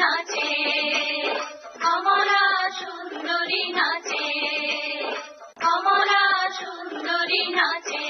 নাচে, কমলা সুন্দরী নাচে, কমলা সুন্দরী নাচে।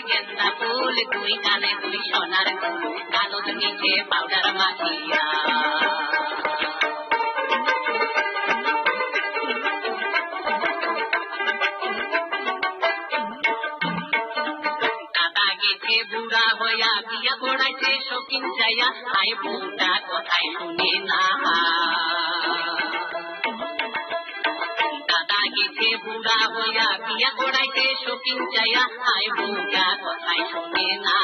গেন্দা ফুল দুই কানে দুই সোনার ফুল কালোর নিচে পাউডার মাখিয়া বুড়া হইয়া বিয়া পড়াইছে শৌখিন চাইয়া আই বউটা কথাই শুনে না দাদা গেছে বুড়া হইয়া বিয়া পড়াইছে শৌখিন চাইয়া আই বউটা কথাই শুনে না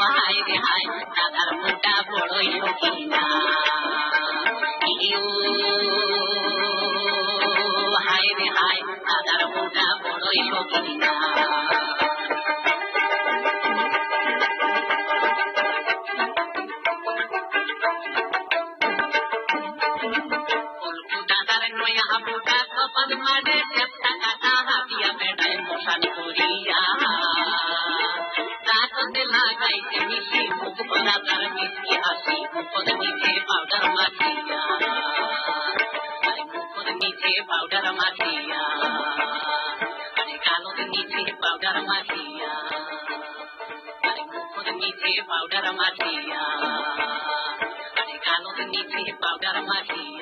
হায় রে হায় দাদার বউটা বড়ই শৌখিনা হায় রে হায় দাদার বউটা বড়ই শৌখিনা দাদার নয়া বউটা কপাল মারে চেপটা কাটা হাতিয়া বেড়ায় মশান করিয়া দাঁততে লাগাইছে মিশি মুখ ভরা তার মিষ্টি হাসি মুখর নিচে পাউডার মাখিয়া মুখর নিচে পাউডার মাখিয়া কালোর নিচে পাউডার মাখিয়া মুখর নিচে পাউডার মাখিয়া কালোর নিচে পাউডার মাখিয়া